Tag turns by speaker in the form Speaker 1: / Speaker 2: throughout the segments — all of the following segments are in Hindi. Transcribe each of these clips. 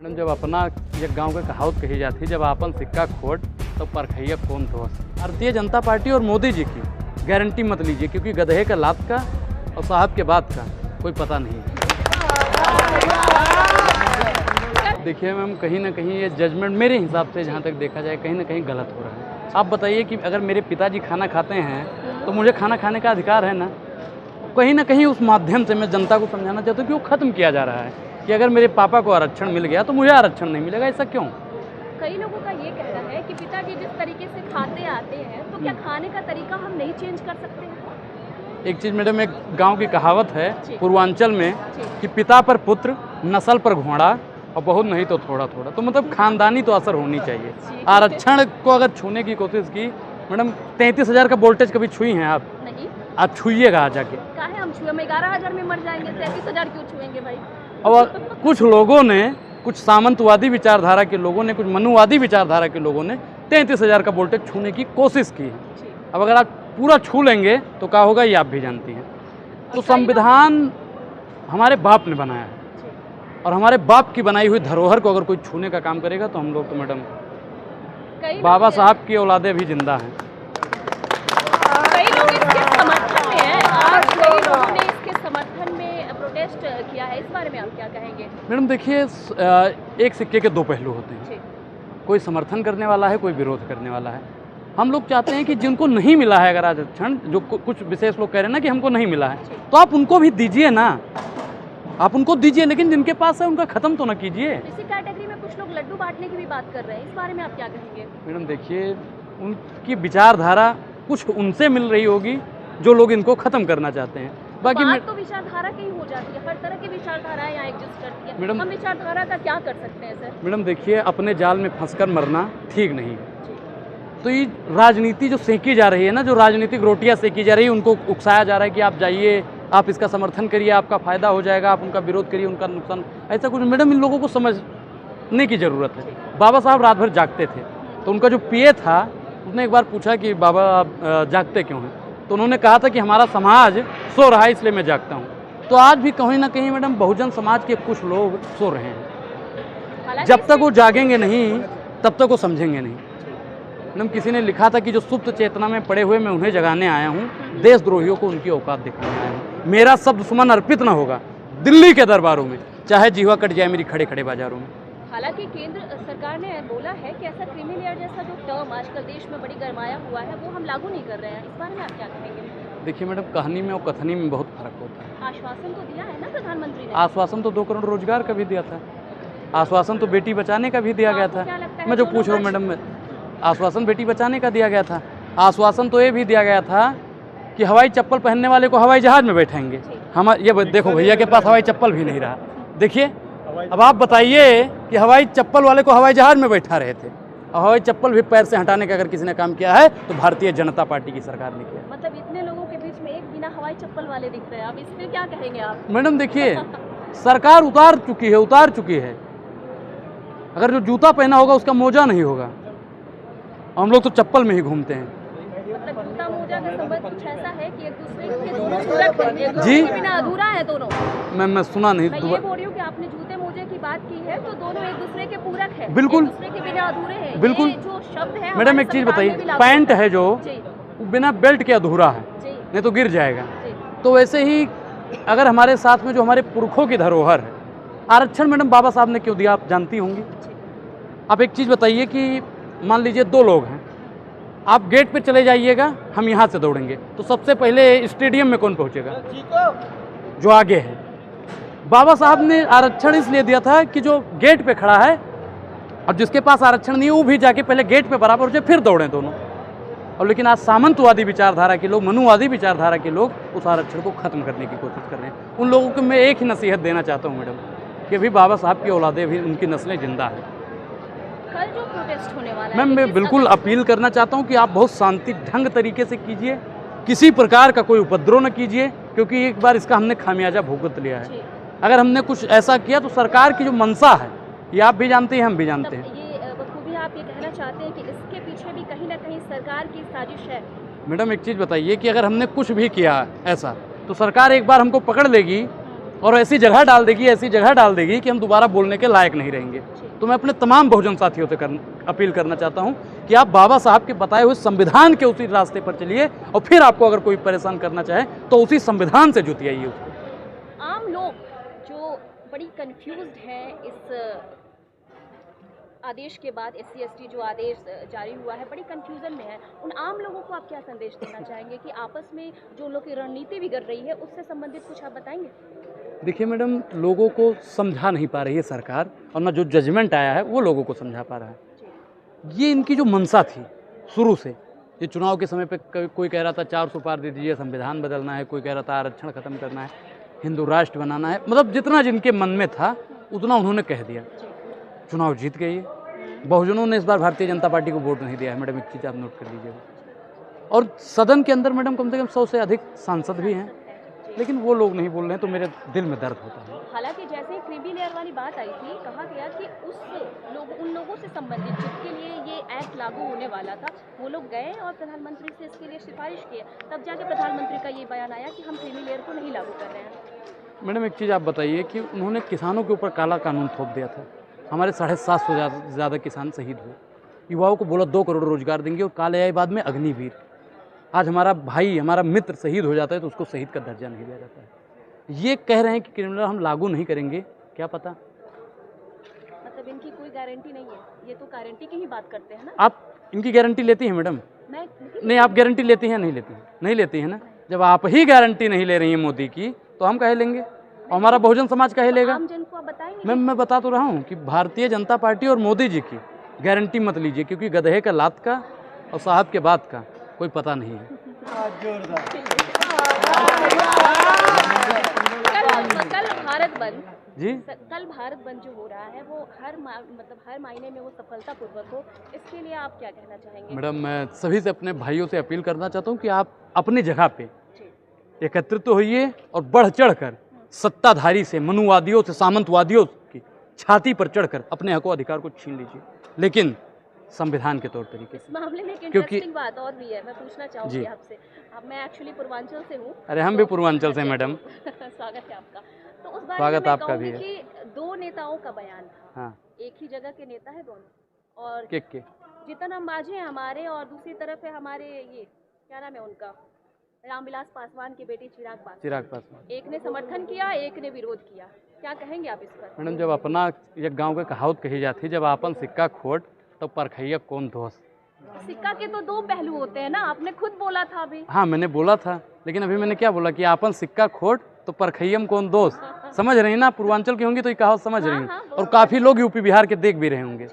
Speaker 1: मैडम जब अपना एक गांव के कहावत कही जाती, जब आपन सिक्का खोट तो परखैया कौन थो। भारतीय जनता पार्टी और मोदी जी की गारंटी मत लीजिए, क्योंकि गधे के लात का और साहब के बात का कोई पता नहीं है। देखिए मैम, कहीं ना कहीं ये जजमेंट मेरे हिसाब से जहाँ तक देखा जाए कहीं ना कहीं गलत हो रहा है। आप बताइए कि अगर मेरे पिताजी खाना खाते हैं तो मुझे खाना खाने का अधिकार है ना। कहीं ना कहीं उस माध्यम से मैं जनता को समझाना चाहता हूँ कि वो ख़त्म किया जा रहा है कि अगर मेरे पापा को आरक्षण मिल गया तो मुझे आरक्षण नहीं मिलेगा। ऐसा क्यों?
Speaker 2: कई लोगों का ये कहना है कि पिताजी जिस तरीके से खाते आते हैं तो क्या खाने का तरीका हम नहीं चेंज कर सकते हैं?
Speaker 1: एक चीज़ मैडम, एक गांव की कहावत है पूर्वांचल में कि पिता पर पुत्र, नस्ल पर घोड़ा और बहुत नहीं तो थोड़ा थोड़ा। तो मतलब खानदानी तो असर होनी चाहिए। आरक्षण को अगर छूने की कोशिश की मैडम, 33,000 का वोल्टेज कभी छुई हैं आप?
Speaker 2: नहीं।
Speaker 1: आप छुइएगा आ जाके।
Speaker 2: क्या है, हम छुए? हम 11,000 में मर जाएंगे, 33,000 क्यों छुएंगे भाई?
Speaker 1: और कुछ लोगों ने, कुछ सामंतवादी विचारधारा के लोगों ने, कुछ मनुवादी विचारधारा के लोगों ने 33,000 का वोल्टेज छूने की कोशिश की है। अब अगर आप पूरा छू लेंगे तो क्या होगा ये आप भी जानती हैं। तो संविधान हमारे बाप ने बनाया है और हमारे बाप की बनाई हुई धरोहर को अगर कोई छूने का काम करेगा तो हम लोग तो मैडम बाबा साहब की औलादे भी जिंदा हैं।
Speaker 2: कई लोग इसके समर्थन में हैं। आज कई लोगों ने इसके समर्थन में प्रोटेस्ट किया है, इस बारे में आप क्या कहेंगे?
Speaker 1: मैडम देखिए, एक सिक्के के दो पहलू होते हैं। कोई समर्थन करने वाला है, कोई विरोध करने वाला है। हम लोग चाहते हैं कि जिनको नहीं मिला है अगर आरक्षण, जो कुछ विशेष लोग कह रहे हैं ना कि हमको नहीं मिला है, तो आप उनको भी दीजिए ना, आप उनको दीजिए, लेकिन जिनके पास है उनका ख़त्म तो ना कीजिए।
Speaker 2: इसी कैटेगरी में कुछ लोग लड्डू बांटने की भी बात कर रहे हैं, इस बारे में आप क्या कहेंगे?
Speaker 1: मैडम देखिए, उनकी विचारधारा कुछ उनसे मिल रही होगी जो लोग इनको ख़त्म करना चाहते हैं। बाकी
Speaker 2: बात तो विचारधारा की ही हो जाती है, हर तरह की विचारधाराएं यहाँ एग्जिस्ट करती है।
Speaker 1: मैडम,
Speaker 2: हम विचारधारा का क्या कर सकते हैं सर?
Speaker 1: मैडम देखिए, अपने जाल में फंसकर मरना ठीक नहीं है। तो ये राजनीति जो सेंकी जा रही है ना, जो राजनीतिक रोटियां सेंकी जा रही है, उनको उकसाया जा रहा है कि आप जाइए, आप इसका समर्थन करिए, आपका फ़ायदा हो जाएगा, आप उनका विरोध करिए, उनका नुकसान। ऐसा कुछ मैडम, इन लोगों को समझने की ज़रूरत है। बाबा साहब रात भर जागते थे, तो उनका जो पीए था उसने एक बार पूछा कि बाबा आप जागते क्यों हैं? तो उन्होंने कहा था कि हमारा समाज सो रहा है इसलिए मैं जागता हूँ। तो आज भी कहीं ना कहीं मैडम बहुजन समाज के कुछ लोग सो रहे हैं। जब तक वो जागेंगे नहीं तब तक वो समझेंगे नहीं। मैडम किसी ने लिखा था कि जो सुप्त चेतना में पड़े हुए मैं उन्हें जगाने आया हूँ, देशद्रोहियों को उनकी औकात दिखाने आया हूँ। मेरा शब्द सुमन अर्पित न होगा दिल्ली के दरबारों में, चाहे जीवा कट जाए मेरी खड़े खड़े बाजारों में।
Speaker 2: हालांकि केंद्र सरकार ने बोला है कि ऐसा क्रीमी लेयर जैसा जो टर्म आजकल देश में बड़ी गरमाया हुआ है वो हम लागू नहीं कर रहे हैं, इस बारे में आप क्या कहेंगे?
Speaker 1: देखिए मैडम, कहानी में और कथनी में बहुत फर्क होता है।
Speaker 2: आश्वासन तो दिया है ना प्रधानमंत्री ने?
Speaker 1: आश्वासन तो 2 करोड़ रोजगार का भी दिया था, आश्वासन तो बेटी बचाने का भी दिया गया था। मैं जो पूछ रहा हूँ मैडम, आश्वासन बेटी बचाने का दिया गया था, आश्वासन तो ये भी दिया गया था कि हवाई चप्पल पहनने वाले को हवाई जहाज में बैठाएंगे। हम ये देखो, भैया के पास हवाई चप्पल भी नहीं रहा। देखिए, अब आप बताइए कि हवाई चप्पल वाले को हवाई जहाज में बैठा रहे थे, और हवाई चप्पल भी पैर से हटाने का अगर किसी ने काम किया है तो भारतीय जनता पार्टी की सरकार ने किया।
Speaker 2: मतलब इतने लोगों के बीच में एक बिना हवाई चप्पल वाले दिख रहे हैं, अब इस पे क्या कहेंगे आप?
Speaker 1: मैडम देखिए, सरकार उतार चुकी है। अगर जो जूता पहना होगा उसका मोजा नहीं होगा, हम लोग तो चप्पल में ही घूमते हैं।
Speaker 2: मतलब जूता मोजा का संबंध कुछ ऐसा है कि एक दूसरे के दोनों पूरक हैं, एक दूसरे
Speaker 1: जी?
Speaker 2: के बिना अधूरा है दोनों।
Speaker 1: मैं सुना नहीं।
Speaker 2: मैं ये बोल रही हूँ कि आपने जूते मोजे की बात की है तो दोनों एक दूसरे के पूरक हैं,
Speaker 1: बिल्कुल,
Speaker 2: एक दूसरे के बिना अधूरे हैं।
Speaker 1: बिल्कुल।
Speaker 2: ये जो शब्द है
Speaker 1: मैडम एक चीज़ बताइए, पैंट है जो वो बिना बेल्ट के अधूरा है, नहीं तो गिर जाएगा। तो वैसे ही अगर हमारे साथ में जो हमारे पुरखों की धरोहर है, आरक्षण मैडम बाबा साहब ने क्यों दिया आप जानती होंगी। आप एक चीज़ बताइए कि मान लीजिए 2 लोग हैं, आप गेट पे चले जाइएगा, हम यहाँ से दौड़ेंगे, तो सबसे पहले स्टेडियम में कौन पहुँचेगा? जो आगे है। बाबा साहब ने आरक्षण इसलिए दिया था कि जो गेट पे खड़ा है और जिसके पास आरक्षण नहीं है वो भी जाके पहले गेट पे बराबर हो जाए, फिर दौड़ें दोनों। और लेकिन आज सामंतवादी विचारधारा के लोग, मनुवादी विचारधारा के लोग उस आरक्षण को ख़त्म करने की कोशिश कर रहे हैं। उन लोगों को मैं एक ही नसीहत देना चाहता हूँ मैडम कि अभी बाबा साहब की औलादे भी, उनकी नस्लें जिंदा हैं।
Speaker 2: कल जो प्रोटेस्ट होने वाला है,
Speaker 1: मैम मैं बिल्कुल अपील करना चाहता हूँ कि आप बहुत शांति ढंग तरीके से कीजिए, किसी प्रकार का कोई उपद्रव न कीजिए, क्योंकि एक बार इसका हमने खामियाजा भुगत लिया है। अगर हमने कुछ ऐसा किया तो सरकार की जो मंशा है ये आप भी जानते हैं, हम भी जानते हैं।
Speaker 2: ये बखूबी आप ये कहना चाहते हैं कि इसके पीछे भी कहीं ना कहीं सरकार की साजिश है?
Speaker 1: मैडम एक चीज़ बताइए कि अगर हमने कुछ भी किया ऐसा तो सरकार एक बार हमको पकड़ लेगी और ऐसी जगह डाल देगी कि हम दोबारा बोलने के लायक नहीं रहेंगे। तो मैं अपने तमाम बहुजन साथियों से अपील करना चाहता हूं कि आप बाबा साहब के बताए हुए संविधान के उसी रास्ते पर चलिए, और फिर आपको अगर कोई परेशान करना चाहे तो उसी संविधान से जुतियाइए उसको।
Speaker 2: आम लोग जो बड़ी कंफ्यूज्ड हैं इस आदेश के बाद, SC/ST जो आदेश जारी हुआ है, बड़ी कंफ्यूजन में है, उन आम लोगों को आप क्या संदेश देना चाहेंगे कि आपस में जो लोग की रणनीति बिगड़ रही है उससे संबंधित कुछ आप बताएंगे?
Speaker 1: देखिए मैडम, लोगों को समझा नहीं पा रही है सरकार, और ना जो जजमेंट आया है वो लोगों को समझा पा रहा है। ये इनकी जो मंशा थी शुरू से, ये चुनाव के समय पे कोई कह रहा था 400 पार दे दीजिए, संविधान बदलना है, कोई कह रहा था आरक्षण खत्म करना है, हिंदू राष्ट्र बनाना है, मतलब जितना जिनके मन में था उतना उन्होंने कह दिया। चुनाव जीत गई है। बहुजनों ने इस बार भारतीय जनता पार्टी को वोट नहीं दिया है मैडम, एक चीज़ आप नोट कर लीजिएगा। और सदन के अंदर मैडम कम से कम 100 से अधिक सांसद भी हैं, लेकिन वो लोग नहीं बोल रहे हैं, तो मेरे दिल में दर्द होता है।
Speaker 2: हालांकि जैसे ही क्रीमी लेयर वाली बात आई थी, कहा गया कि उन लोगों से संबंधित जिसके लिए ये एक्ट लागू होने वाला था, वो लोग गए और प्रधानमंत्री से इसके लिए सिफारिश किए, तब जाके प्रधानमंत्री का ये बयान आया कि हम क्रीमी लेयर को नहीं लागू कर रहे हैं।
Speaker 1: मैडम एक चीज़ आप बताइए कि उन्होंने किसानों के ऊपर काला कानून थोप दिया था, हमारे 750 से ज़्यादा किसान शहीद हुए, युवाओं को बोला 2 करोड़ रोजगार देंगे, और काले आए बाद में अग्निवीर। आज हमारा भाई, हमारा मित्र शहीद हो जाता है तो उसको शहीद का दर्जा नहीं दिया जाता है। ये कह रहे हैं कि क्रिमिनल हम लागू नहीं करेंगे, क्या पता।
Speaker 2: मतलब इनकी कोई गारंटी नहीं है, ये तो गारंटी की ही बात करते हैं ना।
Speaker 1: आप इनकी गारंटी लेती हैं मैडम? नहीं, आप गारंटी लेती हैं? नहीं लेती हैं, नहीं लेती हैं ना। जब आप ही गारंटी नहीं ले रही हैं मोदी की, तो हम कहे लेंगे, और हमारा बहुजन समाज कहे लेगा।
Speaker 2: आम जन को आप बताएंगे?
Speaker 1: मैम मैं बता तो रहा हूँ कि भारतीय जनता पार्टी और मोदी जी की गारंटी मत लीजिए, क्योंकि गधे का लात का और साहब के बात का कोई पता नहीं है।
Speaker 2: कल भारत बंद
Speaker 1: जी,
Speaker 2: कल भारत बंद जो हो रहा है वो हर महीने में वो सफलतापूर्वक हो, इसके लिए आप क्या कहना चाहेंगे?
Speaker 1: मैडम मैं सभी से, अपने भाइयों से अपील करना चाहता हूँ कि आप अपनी जगह पे एकत्रित होइए और बढ़ चढ़ कर सत्ताधारी से, मनुवादियों से, सामंतवादियों की छाती पर चढ़कर अपने हकों अधिकार को छीन लीजिए, लेकिन संविधान के तौर तरीके से।
Speaker 2: इस मामले में एक इंटरेस्टिंग बात और भी है, मैं पूछना चाहूँगी आपसे। अब मैं एक्चुअली पूर्वांचल से हूँ।
Speaker 1: अरे हम भी पूर्वांचल से मैडम।
Speaker 2: स्वागत है आपका। तो उस बारे
Speaker 1: स्वागत
Speaker 2: में मैं
Speaker 1: आपका भी है।
Speaker 2: कि 2 नेताओं का बयान था।
Speaker 1: हाँ,
Speaker 2: एक ही जगह के नेता है दोनों, और
Speaker 1: के
Speaker 2: जीतन राम मांझी है हमारे, और दूसरी तरफ है हमारे ये क्या नाम है उनका, रामविलास पासवान की बेटी चिराग पासवान। एक ने समर्थन किया, एक ने विरोध किया, क्या कहेंगे आप इस पर?
Speaker 1: मैडम जब अपना एक गांव के कहावत कही जाती, जब आपन सिक्का खोट तो परखैया कौन दोस्त।
Speaker 2: सिक्का के तो 2 पहलू होते हैं ना, आपने खुद बोला था अभी।
Speaker 1: हाँ मैंने बोला था, लेकिन अभी मैंने क्या बोला कि आपन सिक्का खोट तो परखैयम कौन दोस्त। समझ रही ना, पूर्वांचल की होंगी तो ये कहावत समझ रही हैं, और काफ़ी लोग यूपी बिहार के देख भी रहे होंगे,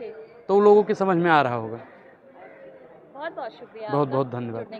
Speaker 1: तो उन लोगों की समझ में आ रहा होगा।
Speaker 2: बहुत बहुत शुक्रिया,
Speaker 1: बहुत बहुत धन्यवाद।